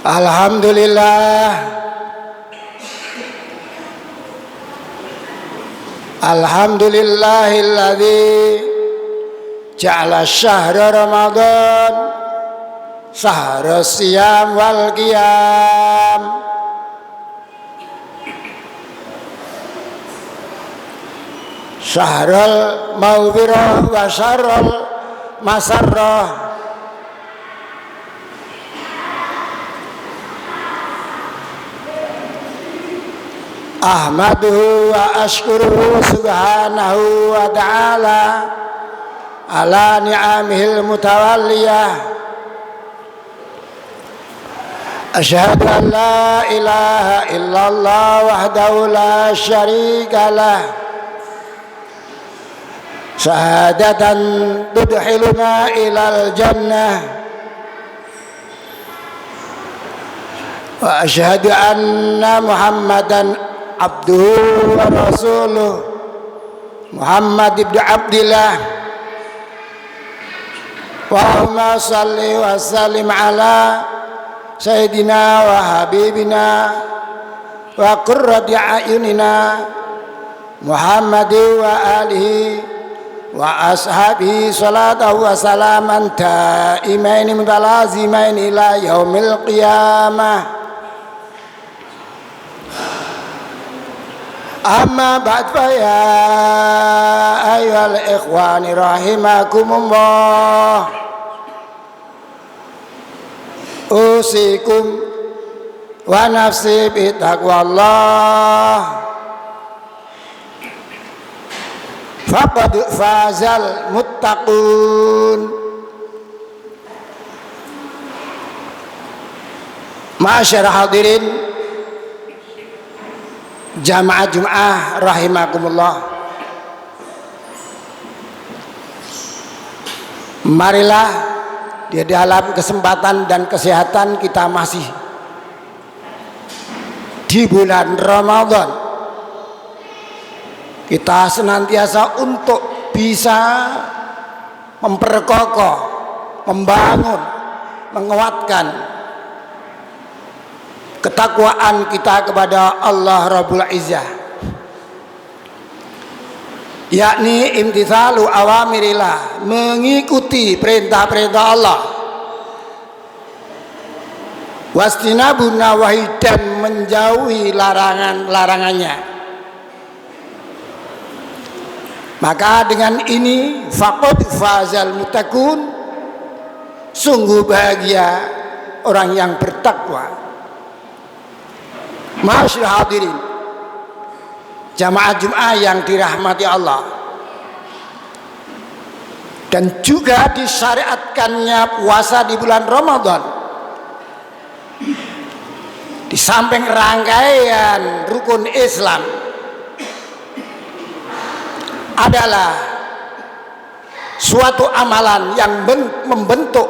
Alhamdulillah, alhamdulillahilladzi ja'ala syahra Ramadan syahra siyam wal qiyam. Syahrul mawfirah wa syarrul masarrah. Ahmaduhu wa ashkuruhu subhanahu wa ta'ala ala ni'amihil mutawalliyah. Asyhadu an la ilaha illallah wahdahu la syarika lah, syahadatan tudkhiluna ilal jannah. Wa asyhadu anna Muhammadan abduhu wa rasuluh, Muhammad ibn Abdillah. Allahumma salli wa sallim ala sayyidina wa habibina wa qurrati a'yunina Muhammad wa alihi wa ashabihi salatu wa salaman daimaini mutalazimaini ila yaumil qiyamah. Amma ba'd fa ya ayyuhal ikhwani rahimakumullah, usikum wa nafsi bi taqwallah, faqad fazal muttaqun. Ma'asyar hadirin jamaah Jum'ah rahimakumullah, marilah di dalam kesempatan dan kesehatan kita masih di bulan Ramadan, kita senantiasa untuk bisa memperkokoh, membangun, menguatkan ketakwaan kita kepada Allah Rabbul Izzah, yakni imtithalu awamirillah, mengikuti perintah-perintah Allah, wastinabu nawahi, dan menjauhi larangan-larangannya. Maka dengan ini faqad fazal muttaqun, sungguh bahagia orang yang bertakwa. Ma'asyil hadirin jamaah Jum'ah yang dirahmati Allah, dan juga disyariatkannya puasa di bulan Ramadan, di samping rangkaian rukun Islam, adalah suatu amalan yang membentuk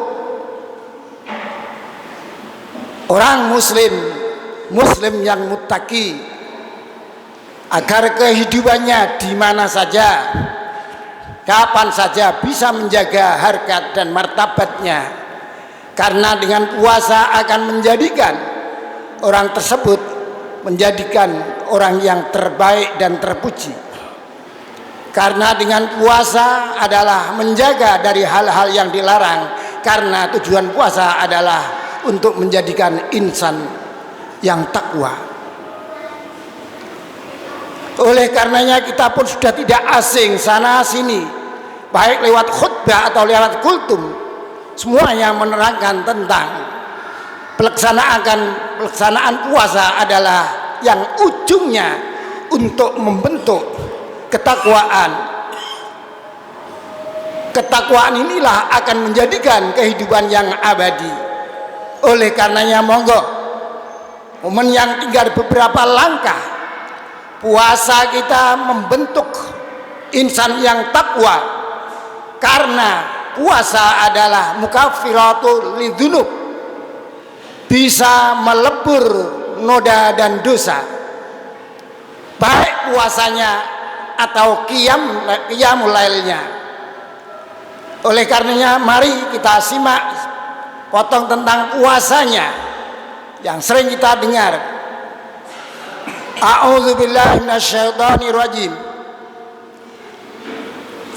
orang muslim yang muttaqi, agar kehidupannya di mana saja, kapan saja bisa menjaga harkat dan martabatnya, karena dengan puasa akan menjadikan orang tersebut menjadikan orang yang terbaik dan terpuji. Karena dengan puasa adalah menjaga dari hal-hal yang dilarang, karena tujuan puasa adalah untuk menjadikan insan yang takwa. Oleh karenanya kita pun sudah tidak asing sana sini, baik lewat khutbah atau lewat kultum, semuanya menerangkan tentang pelaksanaan puasa adalah yang ujungnya untuk membentuk ketakwaan. Ketakwaan inilah akan menjadikan kehidupan yang abadi. Oleh karenanya monggo, momen yang tinggal beberapa langkah, puasa kita membentuk insan yang takwa, karena puasa adalah mukaffiratul lidzunub, bisa melebur noda dan dosa, baik puasanya atau qiyamul lailnya. Oleh karenanya mari kita simak potong tentang puasanya yang sering kita dengar. A'udzubillahi minasyaitonirrajim.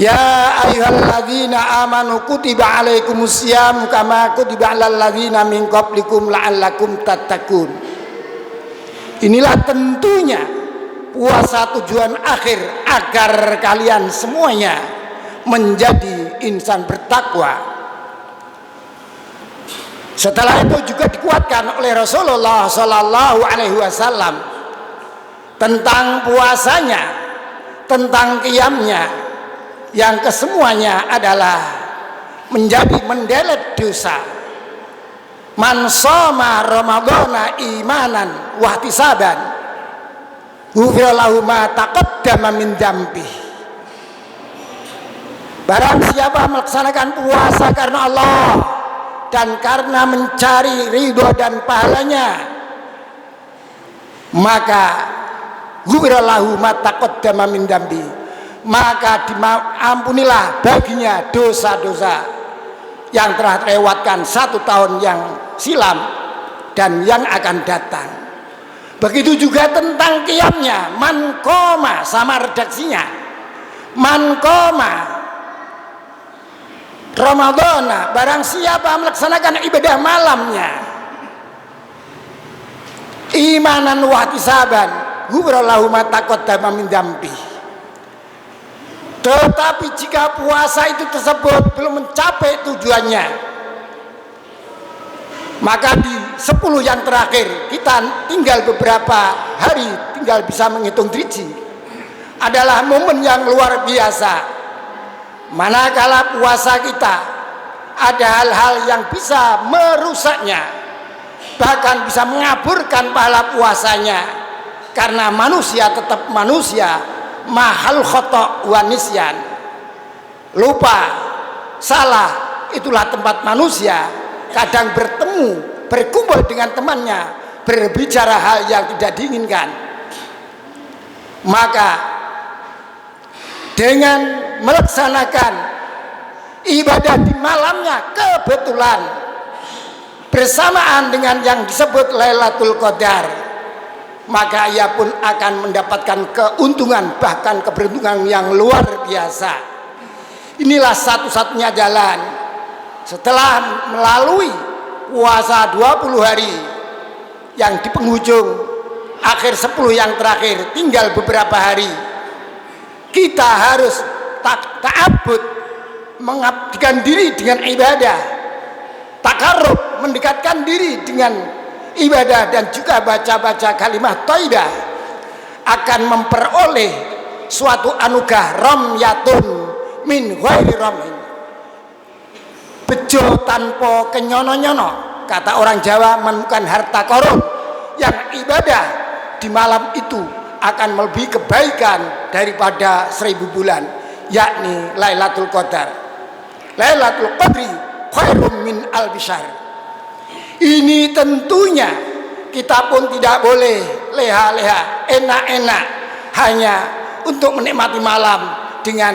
Ya ayyuhalladzina amanu kutiba alaikumussyam kama kutiba alal ladzina min qablikum la'allakum tattaqun. Inilah tentunya puasa tujuan akhir agar kalian semuanya menjadi insan bertakwa. Setelah itu juga dikuatkan oleh Rasulullah sallallahu alaihi wasallam tentang puasanya, tentang qiyamnya, yang kesemuanya adalah menjadi mendelet dosa. Man shoma ramadhana imanan wa ihtisaban ghufira lahu ma taqaddama min dzambi. Barang siapa melaksanakan puasa karena Allah dan karena mencari ridho dan pahalanya, maka ghufira lahu ma taqaddama min dzambi, maka diampunilah baginya dosa-dosa yang telah terlewatkan 1 tahun yang silam dan yang akan datang. Begitu juga tentang qiyamnya, man qoma, sama redaksinya, man qoma Ramadhana, barang siapa melaksanakan ibadah malamnya imanan wa ihtisaban ghufira lahu ma taqaddama min dzambi. Tetapi jika puasa itu tersebut belum mencapai tujuannya, maka di 10 yang terakhir, kita tinggal beberapa hari, tinggal bisa menghitung driji, adalah momen yang luar biasa. Manakala puasa kita ada hal-hal yang bisa merusaknya, bahkan bisa mengaburkan pahala puasanya, karena manusia tetap manusia, mahal khotok wa nisyan, lupa, salah, itulah tempat manusia kadang bertemu, berkumpul dengan temannya, berbicara hal yang tidak diinginkan. Maka dengan melaksanakan ibadah di malamnya kebetulan bersamaan dengan yang disebut Lailatul Qadar, maka ia pun akan mendapatkan keuntungan, bahkan keberuntungan yang luar biasa. Inilah satu-satunya jalan setelah melalui puasa 20 hari yang di penghujung akhir 10 yang terakhir tinggal beberapa hari, kita harus ta'abbud, mengabdikan diri dengan ibadah, takarrub, mendekatkan diri dengan ibadah, dan juga baca-baca kalimat thayyibah, akan memperoleh suatu anugerah ramyatun min ghairi ramin, bejo tanpa kenyono-nyono. Kata orang Jawa, menemukan harta karun. Yang ibadah di malam itu akan melebihi kebaikan daripada 1000 bulan, yakni Lailatul Qadar. Lailatul Qadri khairum min albisar. Ini tentunya kita pun tidak boleh leha-leha, enak-enak hanya untuk menikmati malam dengan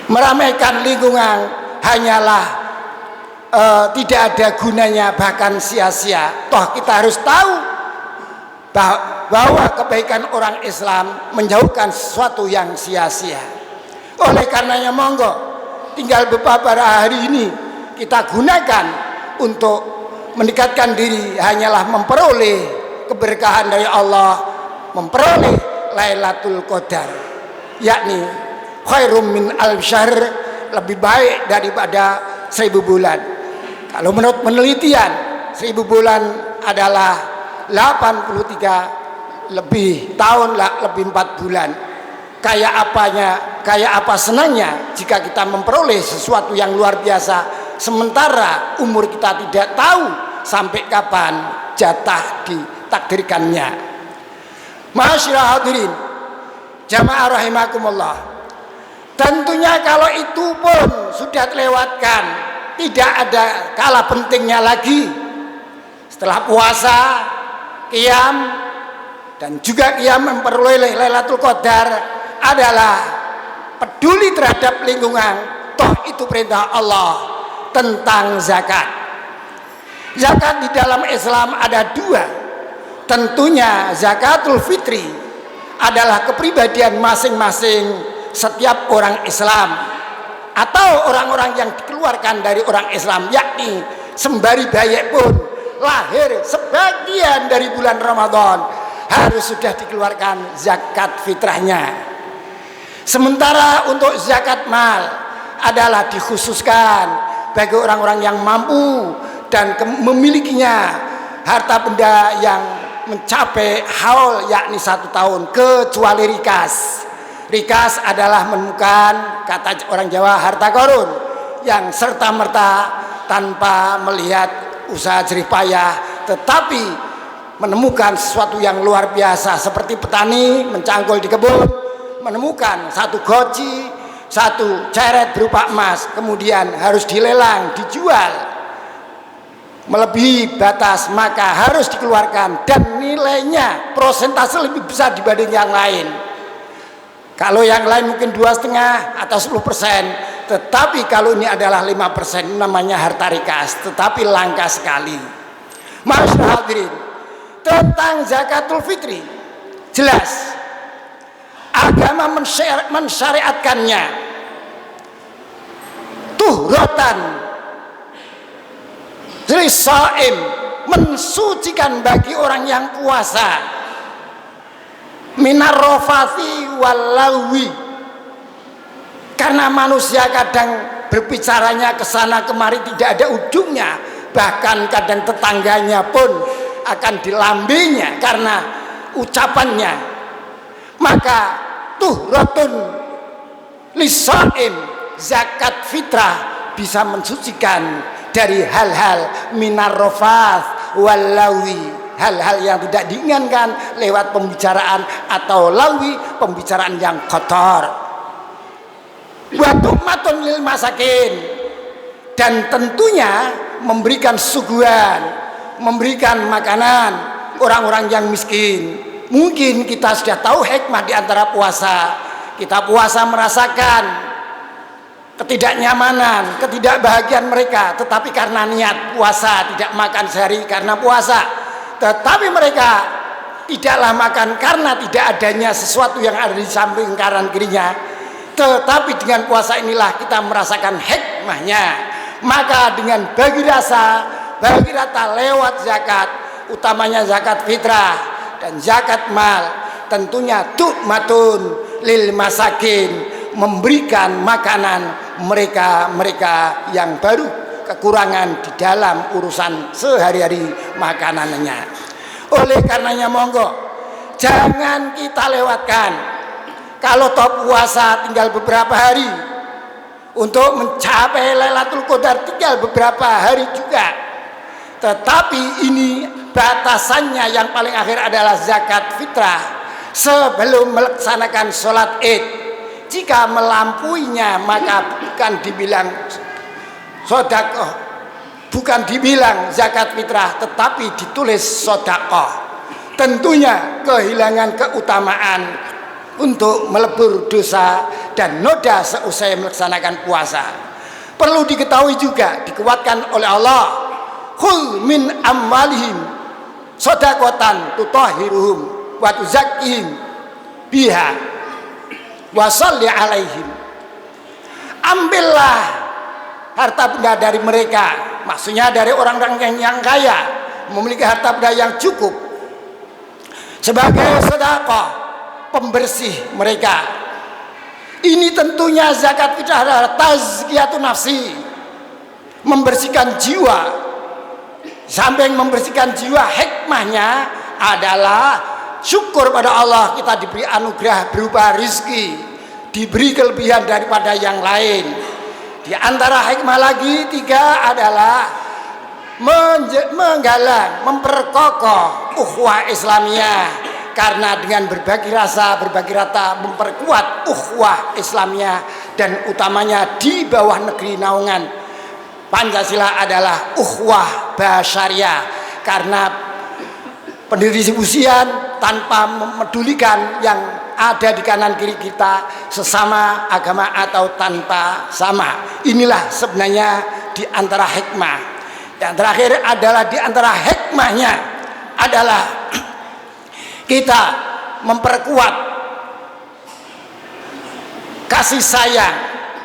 meramaikan lingkungan, hanyalah tidak ada gunanya, bahkan sia-sia. Toh kita harus tahu bahwa kebaikan orang Islam menjauhkan sesuatu yang sia-sia. Oleh karenanya monggo, tinggal beberapa hari ini kita gunakan untuk mendekatkan diri, hanyalah memperoleh keberkahan dari Allah, memperoleh Lailatul Qadar, yakni khairum min al-syahr, lebih baik daripada 1000 bulan. Kalau menurut penelitian, 1000 bulan adalah 83 lebih tahun, lebih 4 bulan. Kayak apa senangnya jika kita memperoleh sesuatu yang luar biasa, sementara umur kita tidak tahu sampai kapan jatah ditakdirkannya. Ma'asyiral hadirin, jamaah rahimakumullah, tentunya kalau itu pun sudah terlewatkan, tidak ada kalah pentingnya lagi setelah puasa, qiyam, dan juga qiyam memperoleh Lailatul Qadar adalah peduli terhadap lingkungan, toh itu perintah Allah tentang zakat. Zakat di dalam Islam ada dua. Tentunya zakatul fitri adalah kepribadian masing-masing setiap orang Islam atau orang-orang yang dikeluarkan dari orang Islam, yakni sembari bayi pun lahir sebagian dari bulan Ramadan harus sudah dikeluarkan zakat fitrahnya. Sementara untuk zakat mal adalah dikhususkan bagi orang-orang yang mampu dan memilikinya harta benda yang mencapai haul, yakni 1 tahun, kecuali rikas. Rikas adalah menemukan, kata orang Jawa, harta karun yang serta-merta tanpa melihat usaha jerih payah, tetapi menemukan sesuatu yang luar biasa seperti petani mencangkul di kebun, menemukan 1 goci, 1 ceret berupa emas, kemudian harus dilelang, dijual melebihi batas, maka harus dikeluarkan dan nilainya prosentase lebih besar dibanding yang lain. Kalau yang lain mungkin 2,5 atau 10%, tetapi kalau ini adalah 5%, namanya harta rikas, tetapi langka sekali. Masyaallah hadirin, tentang zakatul fitri jelas agama mensyariatkannya tuhratan lisaim, mensucikan bagi orang yang puasa, minar rafati walawi, karena manusia kadang berbicaranya kesana kemari tidak ada ujungnya, bahkan kadang tetangganya pun akan dilambainya karena ucapannya. Maka tuhratun lisaim, zakat fitrah bisa mensucikan dari hal-hal minar rafat walawi, hal-hal yang tidak diinginkan lewat pembicaraan atau lawi, pembicaraan yang kotor. Wa tu'matun lil masakin, dan tentunya memberikan suguhan, memberikan makanan orang-orang yang miskin. Mungkin kita sudah tahu hikmah di antara puasa. Kita puasa merasakan ketidaknyamanan, ketidakbahagiaan mereka, tetapi karena niat puasa, tidak makan sehari karena puasa, tetapi mereka tidaklah makan karena tidak adanya sesuatu yang ada di samping kanan kirinya, tetapi dengan puasa inilah kita merasakan hikmahnya. Maka dengan bagi rata lewat zakat, utamanya zakat fitrah dan zakat mal, tentunya tu'matun lil masakin, memberikan makanan mereka yang baru kekurangan di dalam urusan sehari-hari makanannya. Oleh karenanya monggo jangan kita lewatkan. Kalau toh puasa tinggal beberapa hari, untuk mencapai Lailatul Qadar tinggal beberapa hari juga, tetapi ini batasannya yang paling akhir adalah zakat fitrah sebelum melaksanakan sholat id. Jika melampuinya maka bukan dibilang sodakoh, bukan dibilang zakat fitrah, tetapi ditulis sodakoh. Tentunya kehilangan keutamaan untuk melebur dosa dan noda seusai melaksanakan puasa. Perlu diketahui juga, dikuatkan oleh Allah, khul min amwalihim sodakotan tutahhiruhum wa tuzakkihim biha wasalli alaihim. Ambillah harta benda dari mereka, maksudnya dari orang-orang yang kaya, memiliki harta benda yang cukup, sebagai sedekah pembersih mereka. Ini tentunya zakat fitrah adalah tazkiyatun nafsi, membersihkan jiwa. Samping membersihkan jiwa, hikmahnya adalah syukur pada Allah, kita diberi anugerah berupa rizki, diberi kelebihan daripada yang lain. Di antara hikmah lagi 3 adalah menggalang, memperkokoh ukhuwah Islamiyah, karena dengan berbagi rasa memperkuat ukhuwah Islamiyah, dan utamanya di bawah negeri naungan Pancasila adalah ukhuwah basyariah, karena pendistribusian tanpa memedulikan yang ada di kanan kiri kita, sesama agama atau tanpa sama. Inilah sebenarnya di antara hikmah. Yang terakhir adalah di antara hikmahnya adalah kita memperkuat kasih sayang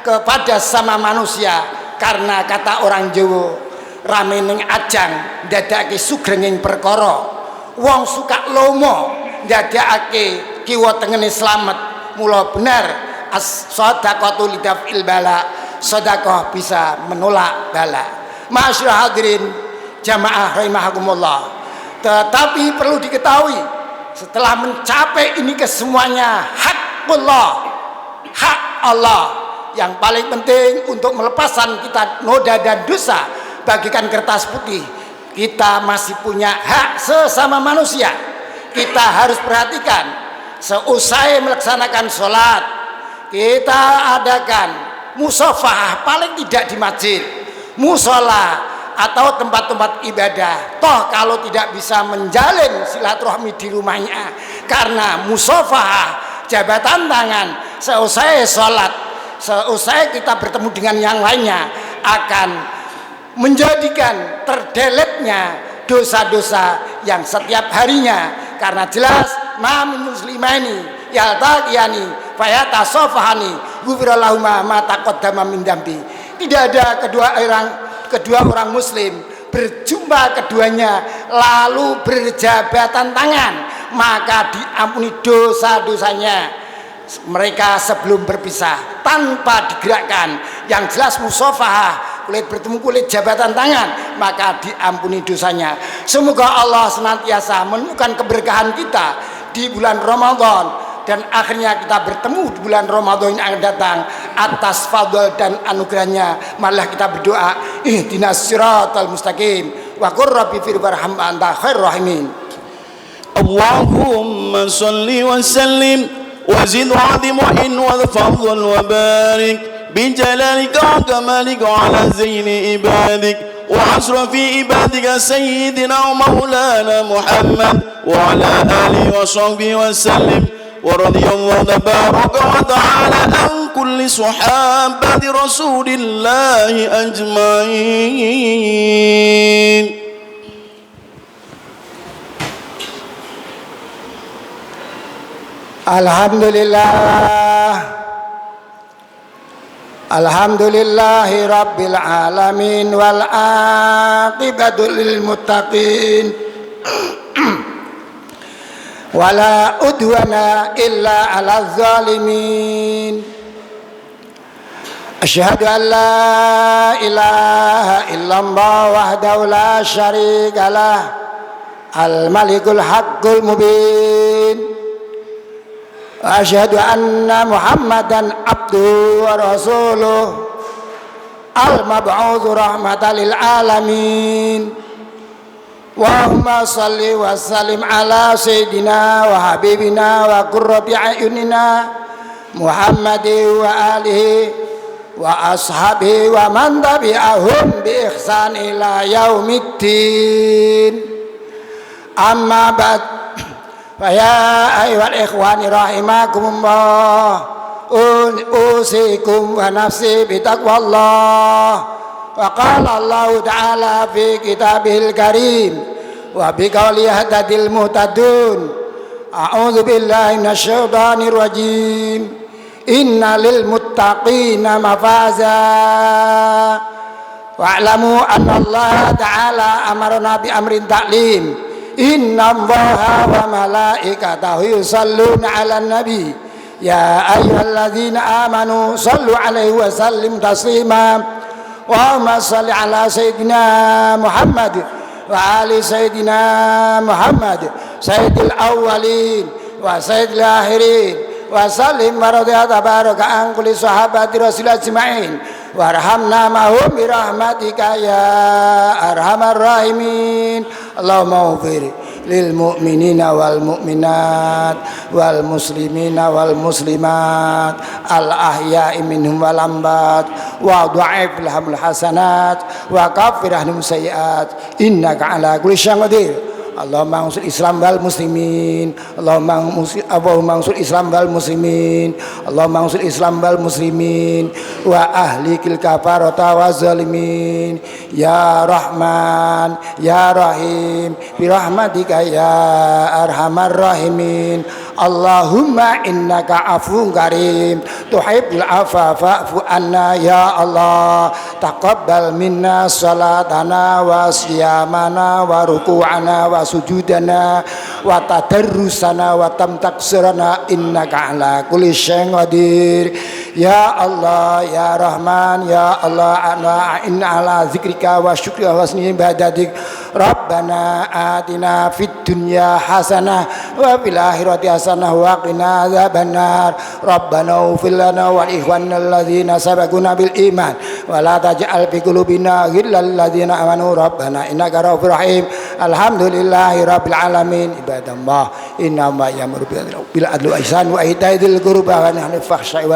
kepada sama manusia, karena kata orang Jawa, rame ning ajang ndadekake sugrenging perkara. Wong suka lomo ndadekake kiwa tengene slamet. Mula bener as-shadaqatu lidaf'il bala, sedekah bisa menolak bala. Masyaallah hadirin jamaah rahimakumullah. Tetapi perlu diketahui, setelah mencapai ini kesemuanya hakullah, hak Allah yang paling penting untuk melepaskan kita noda dan dosa, bagikan kertas putih. Kita masih punya hak sesama manusia. Kita harus perhatikan, seusai melaksanakan sholat, kita adakan musafahah paling tidak di masjid, musola atau tempat-tempat ibadah. Toh kalau tidak bisa menjalin silaturahmi di rumahnya, karena musafahah, jabatan tangan seusai sholat, seusai kita bertemu dengan yang lainnya, akan menjadikan terdeletnya dosa-dosa yang setiap harinya. Karena jelas ma'amin muslimani yaltaqiyani fayatasafahani ghufrallahu ma taqaddama min dambi. Tidak ada kedua orang muslim berjumpa keduanya lalu berjabatan tangan, maka diampuni dosa-dosanya mereka sebelum berpisah tanpa digerakkan. Yang jelas musafahah, kulit bertemu kulit, jabatan tangan, maka diampuni dosanya. Semoga Allah senantiasa menemukan keberkahan kita di bulan Ramadan, dan akhirnya kita bertemu di bulan Ramadan yang akan datang atas fadl dan anugerahnya. Malah kita berdoa, ihdinas siratal mustaqim wa qur rabbi firwarham anta khairur rahimin. Allahumma salli wa sallim wa zid wa adimu'in wa fadl wa barik بجلالك وكمالك وعلى زين عبادك وأشرف عبادك سيدنا ومولانا محمد وعلى آله وصحبه وسلم ورضي الله تبارك وتعالى عن كل صحابة رسول الله أجمعين. Alhamdulillah, alhamdulillahi rabbil alamin wal aqibatu lil muttaqin wala udwana illa ala zalimin. Asyhadu an la ilaha illallah wahdahu la syarika lah, al malikul haqqul mubin. Asyhadu anna Muhammadan abduhu wa rasuluh, al-mab'udzu rahmatan lil alamin. Allahumma shalli wa sallim ala sayyidina wa habibina wa qurrati a'yunina Muhammadin wa alihi wa ashabihi wa man tabi'ahum bi ihsan ila yaumiddin. Amma ba'd. Ya ayyuhal ikhwani rahimakumullah, usikum wa nafsi bitaqwallah. Wa qala Allah ta'ala fi kitabihil karim wa biqauli hadadil muhtadun. A'udzu billahi minasyaitonir rajim. Inna lil muttaqina mafaza. Wa'lamu anna Allah ta'ala amarna bi amrin ta'lim. Inna Allaha wa malaikatahu yusalluna 'alan nabi ya ayyuhalladzina amanu sallu 'alaihi wa sallim taslima. Allahumma shalli 'ala sayyidina Muhammad wa ali sayyidina Muhammad sayyidil awwalin wa sayyidil akhirin wa sallim wa radiyallahu tabaraka an kulli sahabati rasul ajma'in warhamna mahum birahmatika ya arhamar rahimin. Allahumma ighfir lil mu'minina wal mu'minat wal muslimina wal muslimat al ahya'i minhum wal amwat wa dha'if lahum hasanat wa kaffir anhum sayiat innaka ala kulli syai'in qadir. Allahumma unsur Islam wal muslimin, Allahumma unsur Islam wal muslimin, Allahumma unsur Islam wal muslimin wa ahlikil kafarata wa zalimin ya Rahman ya Rahim bi rahmatika ya arhamar rahimin. Allahumma innaka afuwwun karim tuhibbul afwa fa'fu anna ya Allah. Taqabbal minna salatana wa siyamana wa ruku'ana wa sujudana wa tadarrusana wa tamtaksirana innaka ala kulli syai'in qadir. Ya Allah ya Rahman ya Allah inna ala zikrika wa syukrika wa husni ibadatik. Rabbana atina fid dunya hasanah wa fil akhirati hasanah wa qina adzabannar. Rabbana ighfir lana wa li ikhwanina alladzina sabaquna bil iman wa la taj'al fi qulubina ghillal ladzina amanu rabbana innaka ra'ufur rahim. Alhamdulillahi rabbil alamin. Ibadallah inna ma ya'muru bil adli wal ihsani wa ita'i dzil qurba wa yanha 'anil fahsya'i wal